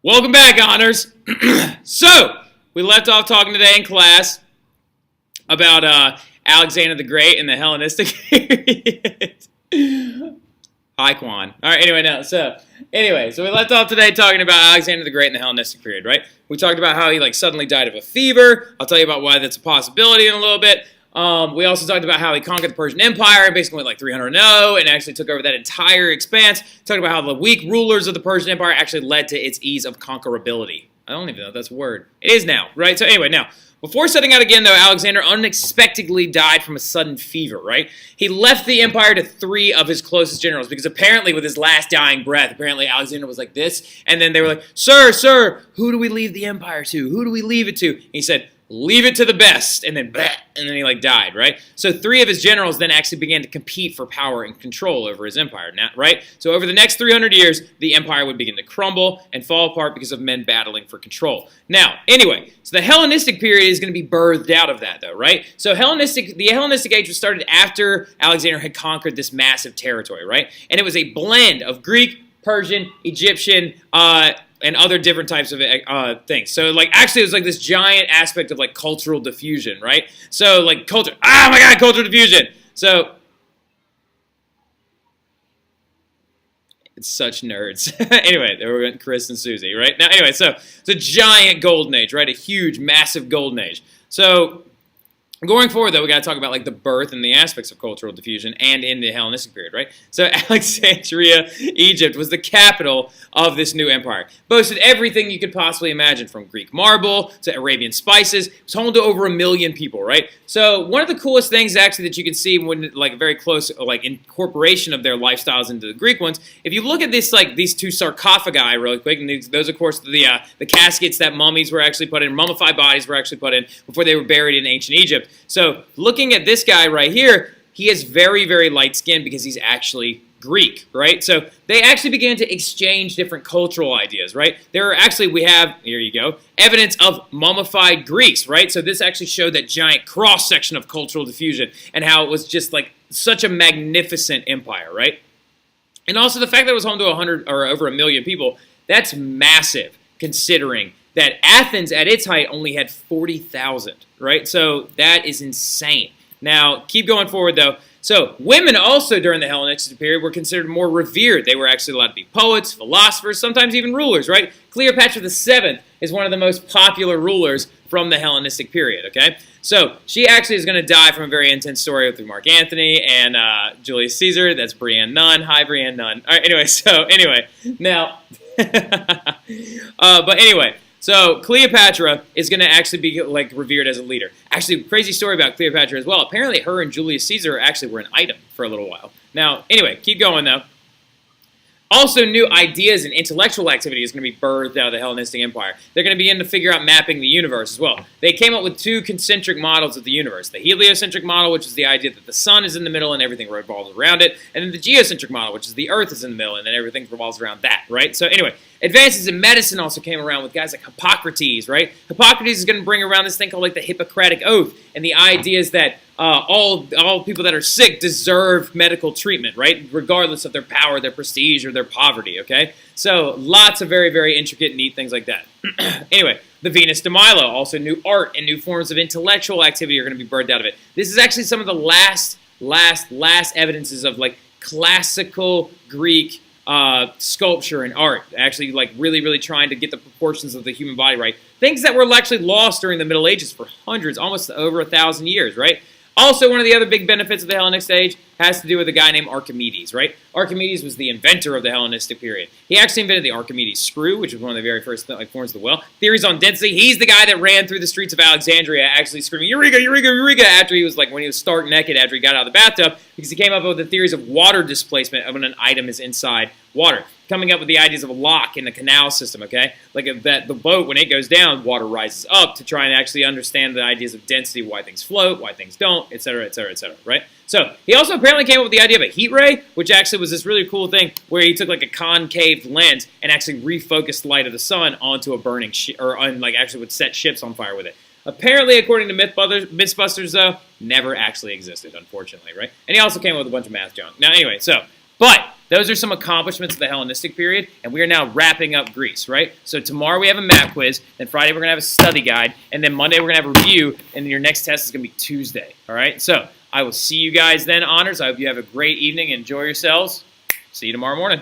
Welcome back, honors. So, we left off talking today in class about Alexander the Great and the Hellenistic period. Hi, Quan. All right, so we left off today talking about Alexander the Great and the Hellenistic period, right? We talked about how he suddenly died of a fever. I'll tell you about why that's a possibility in a little bit. We also talked about how he conquered the Persian Empire and basically went 300-0 and actually took over that entire expanse. Talked about how the weak rulers of the Persian Empire actually led to its ease of conquerability. I don't even know if that's a word. It is now, right? So anyway, now, before setting out again, though, Alexander unexpectedly died from a sudden fever, right? He left the empire to 3 of his closest generals because apparently with his last dying breath, apparently Alexander was like this, and then they were like, Sir, who do we leave the empire to? Who do we leave it to? And he said, leave it to the best, and then he died, right? So 3 of his generals then actually began to compete for power and control over his empire, right? So over the next 300 years, the empire would begin to crumble and fall apart because of men battling for control. Now, anyway, so the Hellenistic period is going to be birthed out of that, though, right? So the Hellenistic age was started after Alexander had conquered this massive territory, right? And it was a blend of Greek, Persian, Egyptian, and other different types of things. So, actually, it was this giant aspect of, cultural diffusion, right? So, culture, oh my god, cultural diffusion! So, it's such nerds. Anyway, there we went Chris and Susie, right? Now, anyway, so, it's a giant golden age, right? A huge, massive golden age. So, going forward, though, we got to talk about the birth and the aspects of cultural diffusion and in the Hellenistic period, right? So Alexandria, Egypt, was the capital of this new empire. Boasted everything you could possibly imagine, from Greek marble to Arabian spices. It was home to over 1 million people, right? So one of the coolest things actually that you can see when very close incorporation of their lifestyles into the Greek ones, if you look at this these 2 sarcophagi really quick, and those of course the caskets that mummies were actually put in, mummified bodies were actually put in before they were buried in ancient Egypt. So looking at this guy right here, he is very, very light skinned because he's actually Greek, right? So they actually began to exchange different cultural ideas, right? There are actually, we have, here you go, evidence of mummified Greeks, right? So this actually showed that giant cross-section of cultural diffusion and how it was just such a magnificent empire, right? And also the fact that it was home to 100 or over 1 million people, that's massive considering that Athens at its height only had 40,000, right? So that is insane. Now, keep going forward, though. So women also during the Hellenistic period were considered more revered. They were actually allowed to be poets, philosophers, sometimes even rulers, right? Cleopatra VII is one of the most popular rulers from the Hellenistic period, okay? So she actually is going to die from a very intense story with Mark Antony and Julius Caesar. That's Brienne Nunn. Hi, Brienne Nunn. All right, now, but anyway, so Cleopatra is going to actually be revered as a leader. Actually, crazy story about Cleopatra as well. Apparently, her and Julius Caesar actually were an item for a little while. Now, anyway, keep going though. Also, new ideas and intellectual activity is going to be birthed out of the Hellenistic Empire. They're going to begin to figure out mapping the universe as well. They came up with 2 concentric models of the universe. The heliocentric model, which is the idea that the sun is in the middle and everything revolves around it. And then the geocentric model, which is the earth is in the middle and then everything revolves around that, right? So anyway, advances in medicine also came around with guys like Hippocrates, right? Hippocrates is going to bring around this thing called the Hippocratic Oath. And the idea is that all people that are sick deserve medical treatment, right? Regardless of their power, their prestige, or their poverty, okay? So lots of very, very intricate, neat things like that. Anyway, the Venus de Milo, also new art and new forms of intellectual activity are going to be birthed out of it. This is actually some of the last evidences of classical Greek sculpture and art, actually really, really trying to get the proportions of the human body right. Things that were actually lost during the Middle Ages for hundreds, almost over 1,000 years, right? Also, one of the other big benefits of the Hellenistic age has to do with a guy named Archimedes, right? Archimedes was the inventor of the Hellenistic period. He actually invented the Archimedes screw, which was one of the very first forms of the well. Theories on density. He's the guy that ran through the streets of Alexandria actually screaming, Eureka, Eureka, Eureka, after he was when he was stark naked after he got out of the bathtub, because he came up with the theories of water displacement of when an item is inside water. Coming up with the ideas of a lock in the canal system, okay? That the boat, when it goes down, water rises up to try and actually understand the ideas of density, why things float, why things don't, etc., etc., etc., right? So he also apparently came up with the idea of a heat ray, which actually was this really cool thing where he took a concave lens and actually refocused the light of the sun onto a burning ship, or actually would set ships on fire with it. Apparently, according to Mythbusters, though, never actually existed, unfortunately, right? And he also came up with a bunch of math junk. Now, anyway, but those are some accomplishments of the Hellenistic period, and we are now wrapping up Greece, right? So tomorrow we have a map quiz, then Friday we're going to have a study guide, and then Monday we're going to have a review, and then your next test is going to be Tuesday, all right? So I will see you guys then, Honors. I hope you have a great evening. Enjoy yourselves. See you tomorrow morning.